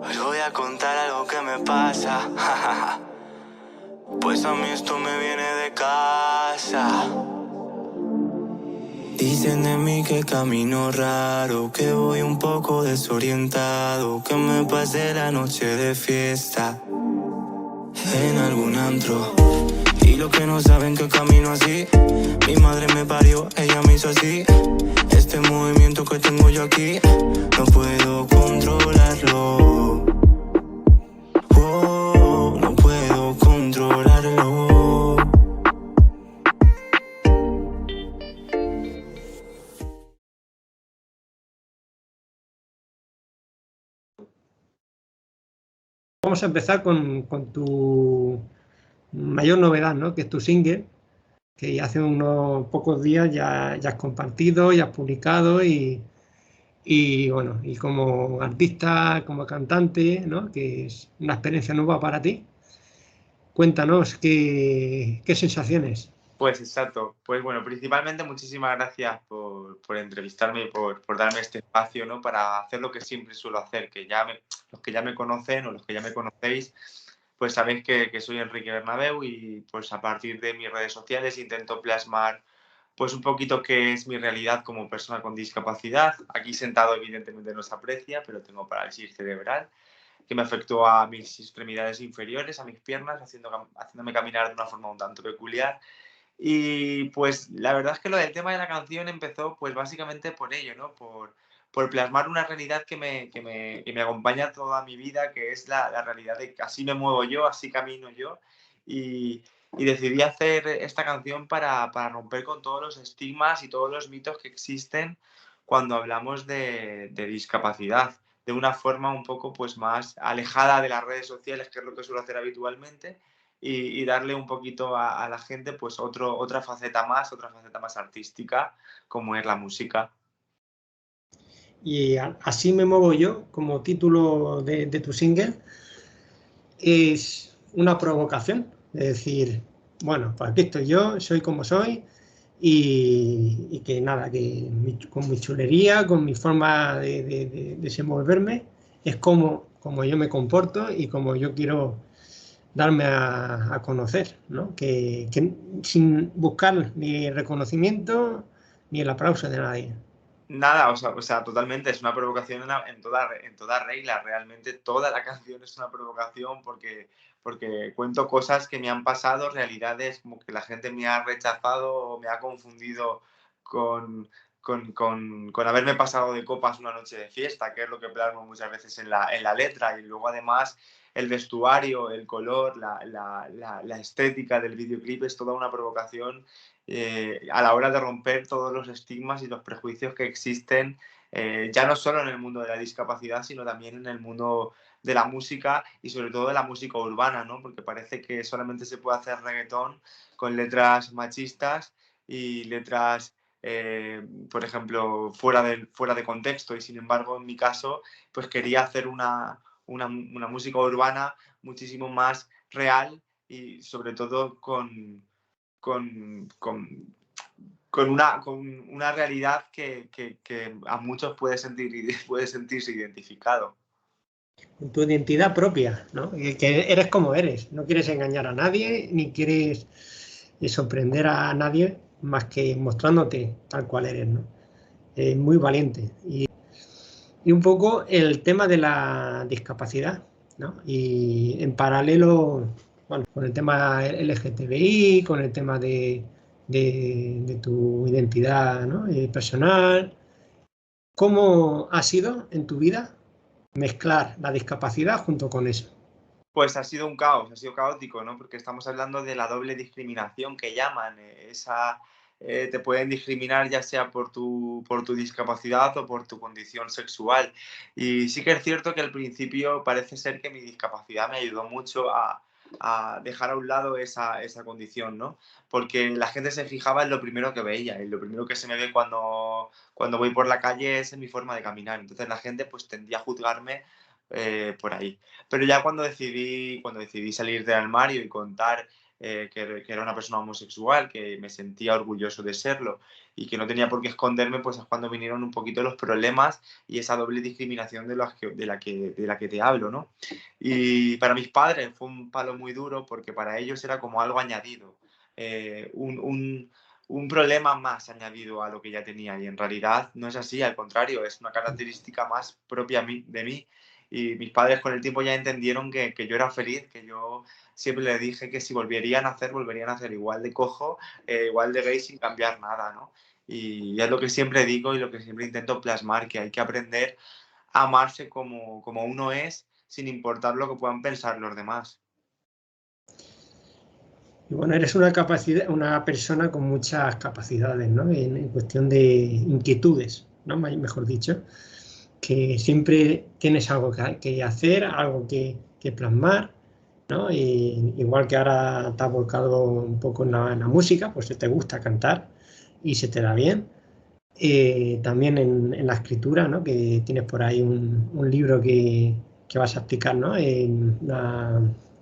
Os voy a contar algo que me pasa. Pues a mí esto me viene de casa. Dicen de mí que camino raro, que voy un poco desorientado, que me pasé la noche de fiesta en algún antro. Y los que no saben que camino así, mi madre me parió, ella me hizo así. Este movimiento que tengo yo aquí, no puedo controlarlo. Oh, no puedo controlarlo. Vamos a empezar con tu mayor novedad, ¿no? Que es tu single, que hace unos pocos días ya has compartido, ya has publicado y bueno, y como artista, como cantante, ¿no? Que es una experiencia nueva para ti. Cuéntanos qué sensaciones. Pues exacto. Pues bueno, principalmente muchísimas gracias por entrevistarme y por darme este espacio, ¿no? Para hacer lo que siempre suelo hacer, los que ya me conocen o los que ya me conocéis, pues sabéis que soy Enrique Bernabeu y pues a partir de mis redes sociales intento plasmar pues un poquito qué es mi realidad como persona con discapacidad. Aquí sentado evidentemente no se aprecia, pero tengo parálisis cerebral que me afectó a mis extremidades inferiores, a mis piernas, haciéndome caminar de una forma un tanto peculiar. Y pues la verdad es que lo del tema de la canción empezó pues básicamente por ello, ¿no? Por plasmar una realidad que me acompaña toda mi vida, que es la realidad de que así me muevo yo, así camino yo. Y decidí hacer esta canción para romper con todos los estigmas y todos los mitos que existen cuando hablamos de discapacidad, de una forma un poco pues más alejada de las redes sociales, que es lo que suelo hacer habitualmente, y darle un poquito a la gente pues otra faceta más artística, como es la música. Y así me muevo yo, como título de tu single, es una provocación. Es decir, bueno, pues aquí estoy yo, soy como soy, y que nada, con mi chulería, con mi forma de desenvolverme, es como yo me comporto y como yo quiero darme a conocer, ¿no? Que sin buscar ni reconocimiento ni el aplauso de nadie. Nada, o sea, totalmente, es una provocación en toda regla, realmente toda la canción es una provocación porque cuento cosas que me han pasado, realidades como que la gente me ha rechazado o me ha confundido con, con haberme pasado de copas una noche de fiesta, que es lo que plasmo muchas veces en la letra, y luego además el vestuario, el color, la estética del videoclip es toda una provocación a la hora de romper todos los estigmas y los prejuicios que existen, ya no solo en el mundo de la discapacidad, sino también en el mundo de la música y sobre todo de la música urbana, ¿no? Porque parece que solamente se puede hacer reggaetón con letras machistas y letras, por ejemplo, fuera de contexto. Y sin embargo, en mi caso, pues quería hacer una música urbana muchísimo más real y sobre todo con, con, con una realidad que a muchos puede sentirse identificado. Tu identidad propia, ¿no? Que eres como eres, no quieres engañar a nadie ni quieres sorprender a nadie más que mostrándote tal cual eres, ¿no? Muy valiente. Y un poco el tema de la discapacidad, ¿no? Y en paralelo, bueno, con el tema LGTBI, con el tema de tu identidad, ¿no? Personal. ¿Cómo ha sido en tu vida mezclar la discapacidad junto con eso? Pues ha sido un caos, ha sido caótico, ¿no? Porque estamos hablando de la doble discriminación que llaman. Te pueden discriminar ya sea por tu discapacidad o por tu condición sexual. Y sí que es cierto que al principio parece ser que mi discapacidad me ayudó mucho a dejar a un lado esa condición, ¿no? Porque la gente se fijaba en lo primero que veía, y lo primero que se me ve cuando voy por la calle es en mi forma de caminar. Entonces la gente pues tendía a juzgarme por ahí. Pero ya cuando decidí salir del armario y contar que era una persona homosexual, que me sentía orgulloso de serlo y que no tenía por qué esconderme, pues es cuando vinieron un poquito los problemas y esa doble discriminación de la que te hablo, ¿no? Y para mis padres fue un palo muy duro porque para ellos era como algo añadido, un problema más añadido a lo que ya tenía y en realidad no es así, al contrario, es una característica más propia de mí y mis padres con el tiempo ya entendieron que yo era feliz, que yo siempre les dije que si volverían a nacer igual de cojo, igual de gay sin cambiar nada, ¿no? Y es lo que siempre digo y lo que siempre intento plasmar, que hay que aprender a amarse como uno es sin importar lo que puedan pensar los demás. Y bueno, eres una persona con muchas capacidades, ¿no? En cuestión de inquietudes, ¿no? Mejor dicho, que siempre tienes algo que hacer, algo que plasmar, ¿no? Y igual que ahora te has volcado un poco en la música, pues te gusta cantar y se te da bien. También en la escritura, ¿no? Que tienes por ahí un libro que vas a explicar, ¿no? En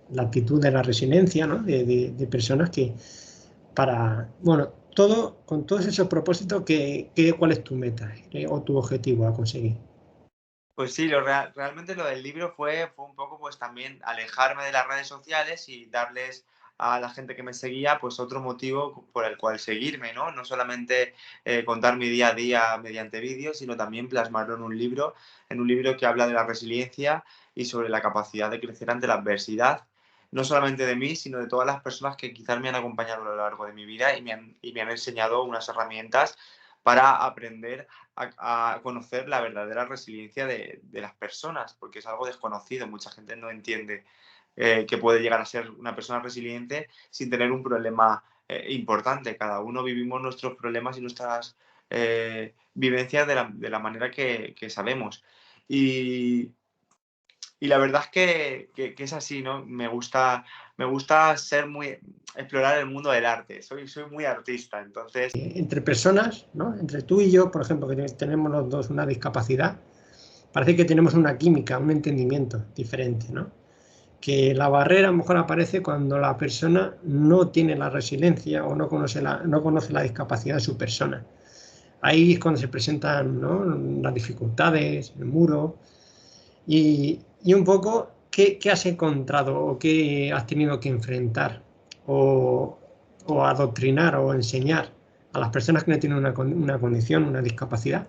la actitud de la resiliencia, ¿no? De personas que bueno, con todos esos propósitos, ¿cuál es tu meta o tu objetivo a conseguir? Pues sí, realmente lo del libro fue un poco pues también alejarme de las redes sociales y darles a la gente que me seguía pues otro motivo por el cual seguirme, ¿no? No solamente contar mi día a día mediante vídeos, sino también plasmarlo en un libro que habla de la resiliencia y sobre la capacidad de crecer ante la adversidad, no solamente de mí, sino de todas las personas que quizás me han acompañado a lo largo de mi vida y me han enseñado unas herramientas para aprender a conocer la verdadera resiliencia de las personas, porque es algo desconocido. Mucha gente no entiende que puede llegar a ser una persona resiliente sin tener un problema importante. Cada uno vivimos nuestros problemas y nuestras vivencias de la manera que sabemos. Y, y la verdad es que es así, ¿no? Me gusta explorar el mundo del arte. Soy muy artista, entonces Entre personas, ¿no? Entre tú y yo, por ejemplo, que tenemos los dos una discapacidad, parece que tenemos una química, un entendimiento diferente, ¿no? Que la barrera a lo mejor aparece cuando la persona no tiene la resiliencia o no conoce la discapacidad de su persona. Ahí es cuando se presentan, ¿no? Las dificultades, el muro y un poco qué has encontrado o qué has tenido que enfrentar o, o adoctrinar o enseñar a las personas que no tienen una condición, una discapacidad,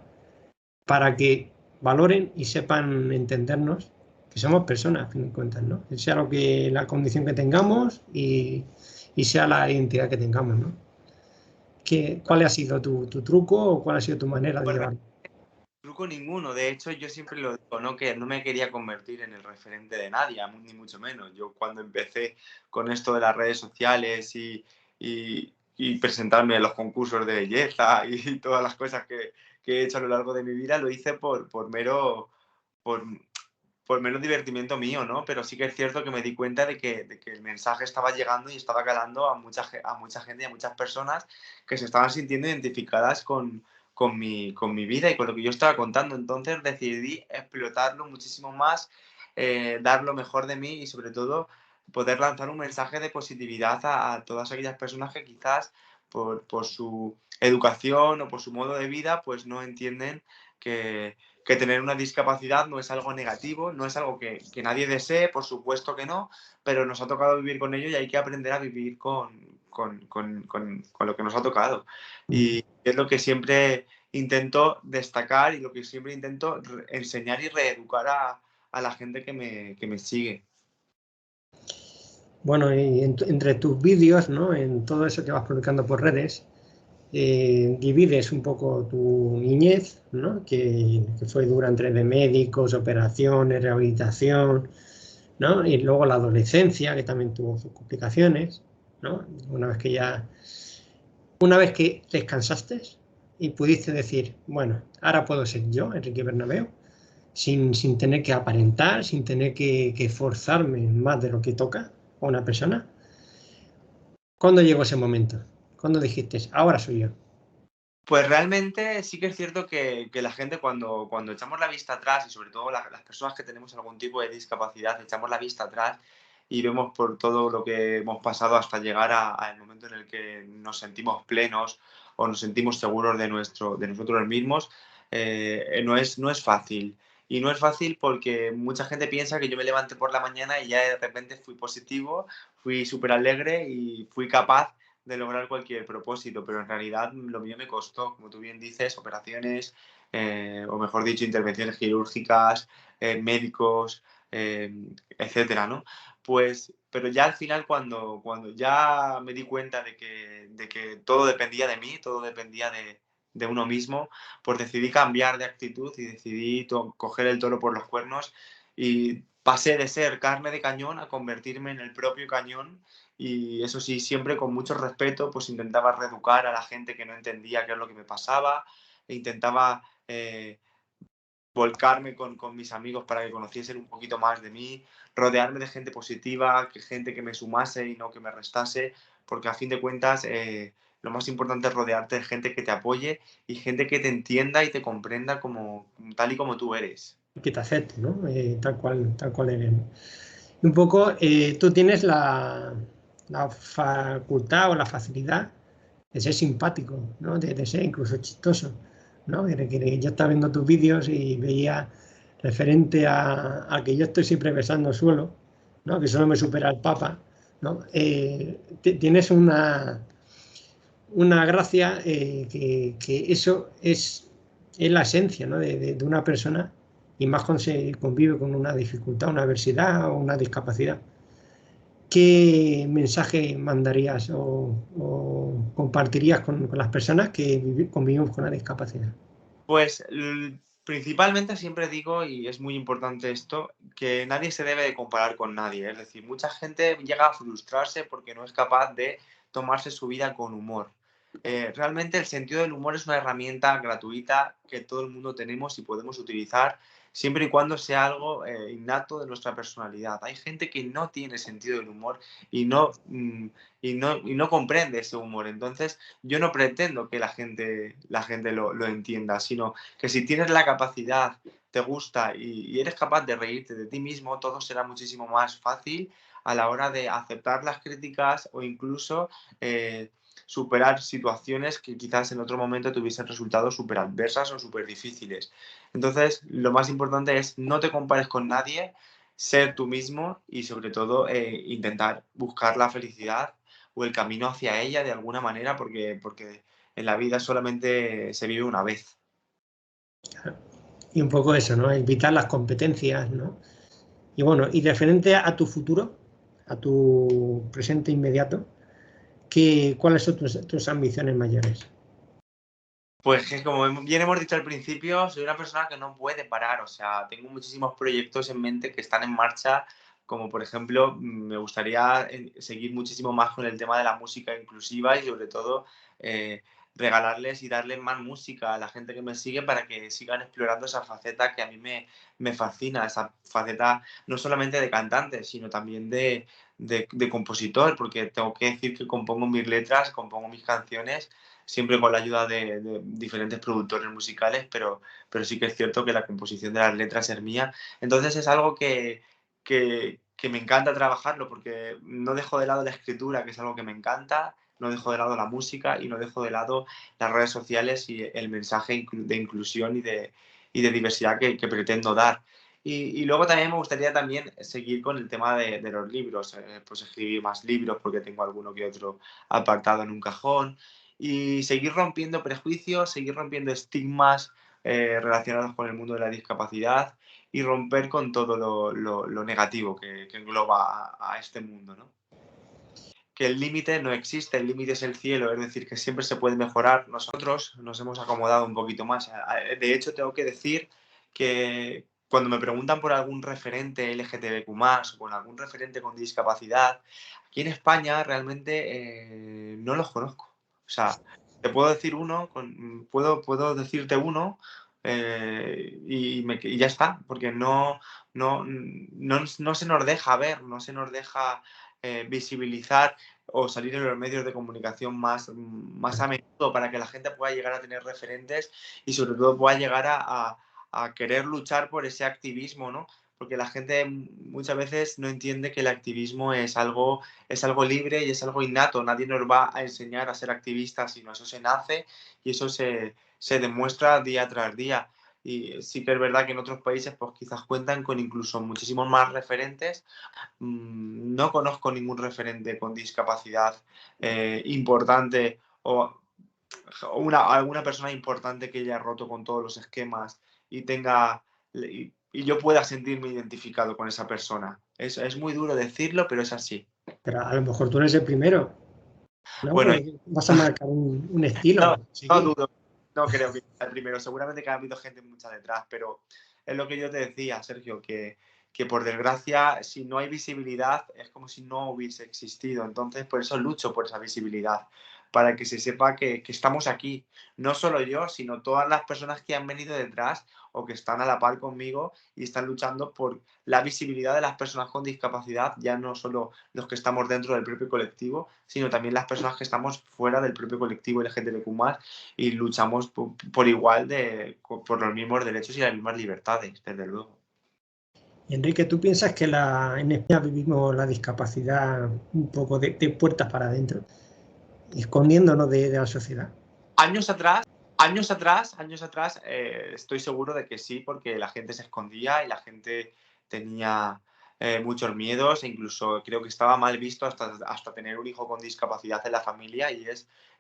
para que valoren y sepan entendernos que somos personas, a fin de cuentas, ¿no? Sea la condición que tengamos y sea la identidad que tengamos, ¿no? ¿Cuál ha sido tu truco o cuál ha sido tu manera de pues llevarlo? truco ninguno. De hecho, yo siempre lo digo, ¿no? Que no me quería convertir en el referente de nadie, ni mucho menos. Yo cuando empecé con esto de las redes sociales y presentarme en los concursos de belleza y todas las cosas que he hecho a lo largo de mi vida, lo hice por, por mero divertimiento mío, ¿no? Pero sí que es cierto que me di cuenta de que el mensaje estaba llegando y estaba calando a mucha gente y a muchas personas que se estaban sintiendo identificadas con mi vida y con lo que yo estaba contando. Entonces decidí explotarlo muchísimo más, dar lo mejor de mí y sobre todo poder lanzar un mensaje de positividad a todas aquellas personas que quizás por su educación o por su modo de vida pues no entienden que tener una discapacidad no es algo negativo, no es algo que nadie desee, por supuesto que no, pero nos ha tocado vivir con ello y hay que aprender a vivir con lo que nos ha tocado. Y es lo que siempre intento destacar y lo que siempre intento enseñar y reeducar a la gente que me sigue. Bueno, y entre tus vídeos, ¿no? En todo eso que vas publicando por redes, divides un poco tu niñez, ¿no? Que fue dura entre de médicos, operaciones, rehabilitación, ¿no? Y luego la adolescencia, que también tuvo sus complicaciones, ¿no? Una vez que descansaste y pudiste decir, bueno, ahora puedo ser yo, Enrique Bernabeu, sin tener que aparentar, sin tener que forzarme más de lo que toca a una persona. ¿Cuándo llegó ese momento? ¿Cuándo dijiste, ahora soy yo? Pues realmente sí que es cierto que la gente cuando echamos la vista atrás y sobre todo las personas que tenemos algún tipo de discapacidad, echamos la vista atrás, y vemos por todo lo que hemos pasado hasta llegar al momento en el que nos sentimos plenos o nos sentimos seguros de nosotros mismos, no es fácil. Y no es fácil porque mucha gente piensa que yo me levanté por la mañana y ya de repente fui positivo, fui súper alegre y fui capaz de lograr cualquier propósito, pero en realidad lo mío me costó, como tú bien dices, operaciones, o mejor dicho, intervenciones quirúrgicas, médicos, etcétera, ¿no? Pues, pero ya al final cuando ya me di cuenta de que todo dependía de mí, todo dependía de uno mismo, pues decidí cambiar de actitud y decidí coger el toro por los cuernos y pasé de ser carne de cañón a convertirme en el propio cañón y eso sí, siempre con mucho respeto, pues intentaba reeducar a la gente que no entendía qué es lo que me pasaba e intentaba volcarme con mis amigos para que conociesen un poquito más de mí, rodearme de gente positiva, gente que me sumase y no que me restase, porque a fin de cuentas lo más importante es rodearte de gente que te apoye y gente que te entienda y te comprenda como tal y como tú eres. Que te acepte, ¿no? Tal cual eres, ¿no? Y un poco, tú tienes la facultad o la facilidad de ser simpático, ¿no? De ser incluso chistoso, ¿no? Yo estaba viendo tus vídeos y veía referente a que yo estoy siempre besando el suelo, ¿no? Que solo me supera el Papa, ¿no? Tienes una gracia que eso es la esencia, ¿no? De una persona y más cuando se convive con una dificultad, una adversidad o una discapacidad. ¿Qué mensaje mandarías o compartirías con las personas que convivimos con la discapacidad? Pues principalmente siempre digo, y es muy importante esto, que nadie se debe de comparar con nadie. Es decir, mucha gente llega a frustrarse porque no es capaz de tomarse su vida con humor. Realmente el sentido del humor es una herramienta gratuita que todo el mundo tenemos y podemos utilizar siempre y cuando sea algo innato de nuestra personalidad. Hay gente que no tiene sentido del humor y y no comprende ese humor. Entonces, yo no pretendo que la gente lo entienda, sino que si tienes la capacidad, te gusta y eres capaz de reírte de ti mismo, todo será muchísimo más fácil a la hora de aceptar las críticas o incluso superar situaciones que quizás en otro momento te hubiesen resultado súper adversas o súper difíciles. Entonces, lo más importante es no te compares con nadie, ser tú mismo y sobre todo intentar buscar la felicidad o el camino hacia ella de alguna manera, porque en la vida solamente se vive una vez. Y un poco eso, ¿no? Evitar las competencias, ¿no? Y bueno, y referente a tu futuro, a tu presente inmediato, ¿cuáles son tus ambiciones mayores? Pues que como bien hemos dicho al principio, soy una persona que no puede parar, o sea, tengo muchísimos proyectos en mente que están en marcha, como por ejemplo, me gustaría seguir muchísimo más con el tema de la música inclusiva y sobre todo regalarles y darles más música a la gente que me sigue para que sigan explorando esa faceta que a mí me fascina, esa faceta no solamente de cantante, sino también de compositor, porque tengo que decir que compongo mis letras, compongo mis canciones siempre con la ayuda de diferentes productores musicales, pero sí que es cierto que la composición de las letras es mía. Entonces es algo que me encanta trabajarlo porque no dejo de lado la escritura, que es algo que me encanta, no dejo de lado la música y no dejo de lado las redes sociales y el mensaje de inclusión y de diversidad que pretendo dar. Y luego también me gustaría también seguir con el tema de los libros, pues escribir más libros porque tengo alguno que otro apartado en un cajón y seguir rompiendo prejuicios, seguir rompiendo estigmas relacionados con el mundo de la discapacidad y romper con todo lo negativo que engloba a este mundo, ¿no? Que el límite no existe, el límite es el cielo, es decir, que siempre se puede mejorar. Nosotros nos hemos acomodado un poquito más. De hecho, tengo que decir que cuando me preguntan por algún referente LGTBQ+, o con algún referente con discapacidad, aquí en España realmente no los conozco. O sea, te puedo decir uno, puedo decirte uno y ya está, porque no se nos deja ver, no se nos deja visibilizar o salir en los medios de comunicación más a menudo para que la gente pueda llegar a tener referentes y sobre todo pueda llegar a querer luchar por ese activismo, ¿no? porque la gente muchas veces no entiende que el activismo es algo libre y es algo innato. Nadie nos va a enseñar a ser activistas, sino eso se nace y eso se demuestra día tras día. Y sí que es verdad que en otros países pues quizás cuentan con incluso muchísimos más referentes. No conozco ningún referente con discapacidad importante o alguna persona importante que haya roto con todos los esquemas y y yo pueda sentirme identificado con esa persona. Es muy duro decirlo, pero es así. Pero a lo mejor tú eres el primero, ¿no? Bueno, Vas a marcar un estilo no, a no seguir. dudo, no creo que sea el primero. Seguramente que ha habido gente mucha detrás, pero es lo que yo te decía, Sergio, que por desgracia, si no hay visibilidad, es como si no hubiese existido. Entonces, por eso lucho por esa visibilidad, para que se sepa que estamos aquí. No solo yo, sino todas las personas que han venido detrás o que están a la par conmigo y están luchando por la visibilidad de las personas con discapacidad, ya no solo los que estamos dentro del propio colectivo, sino también las personas que estamos fuera del propio colectivo LGTBQ+, y luchamos por igual por los mismos derechos y las mismas libertades, desde luego. Enrique, ¿tú piensas que en España vivimos la discapacidad un poco de puertas para adentro, escondiéndonos de la sociedad? Años atrás, estoy seguro de que sí, porque la gente se escondía y la gente tenía muchos miedos e incluso creo que estaba mal visto hasta tener un hijo con discapacidad en la familia y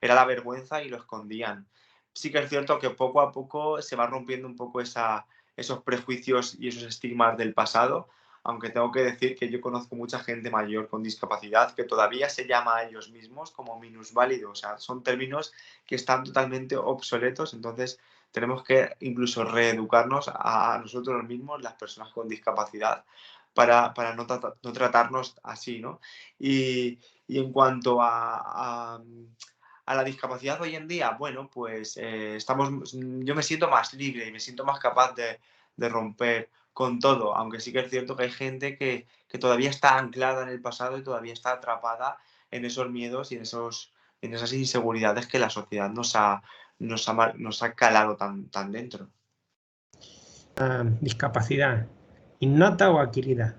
era la vergüenza y lo escondían. Sí que es cierto que poco a poco se va rompiendo un poco esos prejuicios y esos estigmas del pasado, aunque tengo que decir que yo conozco mucha gente mayor con discapacidad que todavía se llama a ellos mismos como minusválidos, o sea, son términos que están totalmente obsoletos, entonces tenemos que incluso reeducarnos a nosotros mismos, las personas con discapacidad, para no tratarnos así, ¿no? Y en cuanto a la discapacidad hoy en día, bueno, pues yo me siento más libre y me siento más capaz de romper con todo, aunque sí que es cierto que hay gente que todavía está anclada en el pasado y todavía está atrapada en esos miedos y en esas inseguridades que la sociedad nos ha calado tan dentro. Discapacidad, innata o adquirida,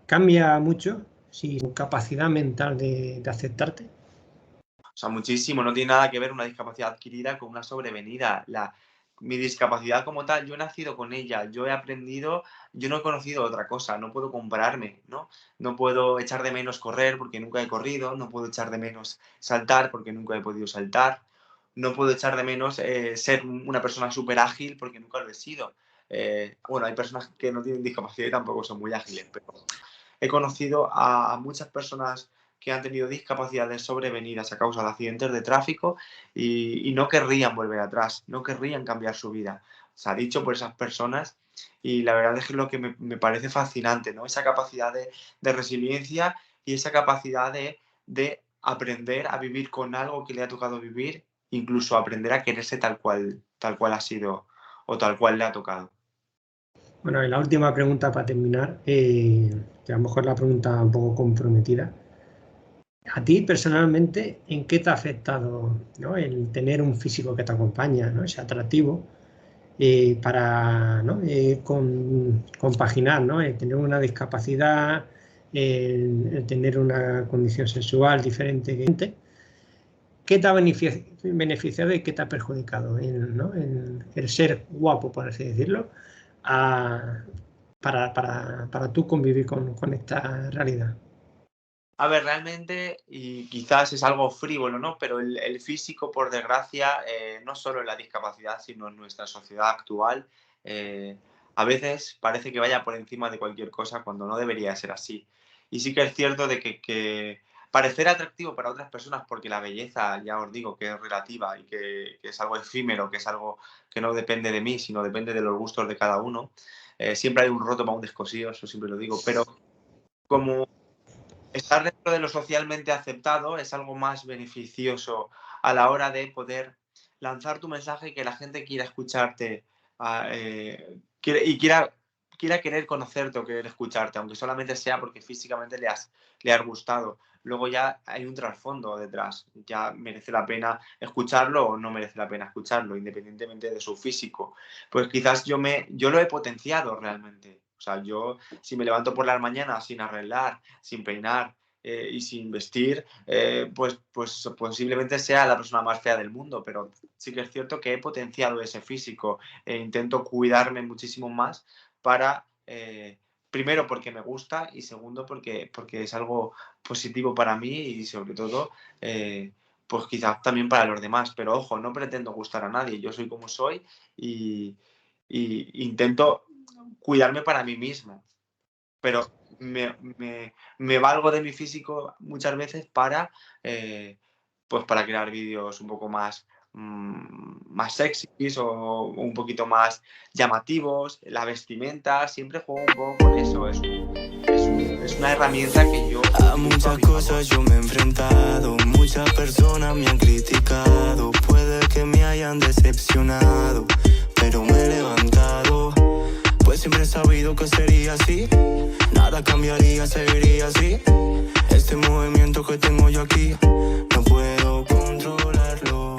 ¿cambia mucho si tu capacidad mental de aceptarte? O sea, muchísimo, no tiene nada que ver una discapacidad adquirida con una sobrevenida. Mi discapacidad como tal, yo he nacido con ella, yo he aprendido, yo no he conocido otra cosa, no puedo compararme, ¿no? No puedo echar de menos correr porque nunca he corrido, no puedo echar de menos saltar porque nunca he podido saltar, no puedo echar de menos ser una persona súper ágil porque nunca lo he sido. Bueno, hay personas que no tienen discapacidad y tampoco son muy ágiles, pero he conocido a muchas personas que han tenido discapacidades sobrevenidas a causa de accidentes de tráfico y no querrían volver atrás, no querrían cambiar su vida. Se ha dicho por esas personas y la verdad es que es lo que me parece fascinante, ¿no? Esa capacidad de resiliencia y esa capacidad de aprender a vivir con algo que le ha tocado vivir, incluso aprender a quererse tal cual ha sido o tal cual le ha tocado. Bueno, y la última pregunta para terminar, que a lo mejor la pregunta un poco comprometida. A ti personalmente, ¿en qué te ha afectado, ¿no?, el tener un físico que te acompaña, ¿no?, ese atractivo, para, ¿no?, compaginar, ¿no?, el tener una discapacidad, el tener una condición sexual diferente que antes? ¿Qué te ha beneficiado y qué te ha perjudicado ¿no?, el ser guapo, por así decirlo, para tú convivir con esta realidad? A ver, realmente, y quizás es algo frívolo, ¿no? Pero el físico, por desgracia, no solo en la discapacidad, sino en nuestra sociedad actual, eh, a veces parece que vaya por encima de cualquier cosa cuando no debería ser así. Y sí que es cierto de que parecer atractivo para otras personas, porque la belleza, ya os digo, que es relativa y que es algo efímero, que es algo que no depende de mí, sino depende de los gustos de cada uno. Siempre hay un roto para un descosido, eso siempre lo digo, pero como estar dentro de lo socialmente aceptado es algo más beneficioso a la hora de poder lanzar tu mensaje y que la gente quiera escucharte y quiera querer conocerte o querer escucharte, aunque solamente sea porque físicamente le has gustado. Luego ya hay un trasfondo detrás, ya merece la pena escucharlo o no merece la pena escucharlo, independientemente de su físico. Pues quizás yo lo he potenciado realmente. O sea, yo si me levanto por las mañanas sin arreglar, sin peinar y sin vestir, pues posiblemente sea la persona más fea del mundo, pero sí que es cierto que he potenciado ese físico e intento cuidarme muchísimo más para, primero porque me gusta y segundo porque es algo positivo para mí y sobre todo, pues quizás también para los demás. Pero ojo, no pretendo gustar a nadie, yo soy como soy y intento cuidarme para mí mismo, pero me valgo de mi físico muchas veces para, pues para crear vídeos un poco más, más sexys o un poquito más llamativos. La vestimenta, siempre juego un poco con eso. Es una herramienta que yo... A muchas cosas yo me he enfrentado, muchas personas me han criticado, puede que me hayan decepcionado, pero me he levantado, pues siempre he sabido que sería así, nada cambiaría, seguiría así, este movimiento que tengo yo aquí, no puedo controlarlo.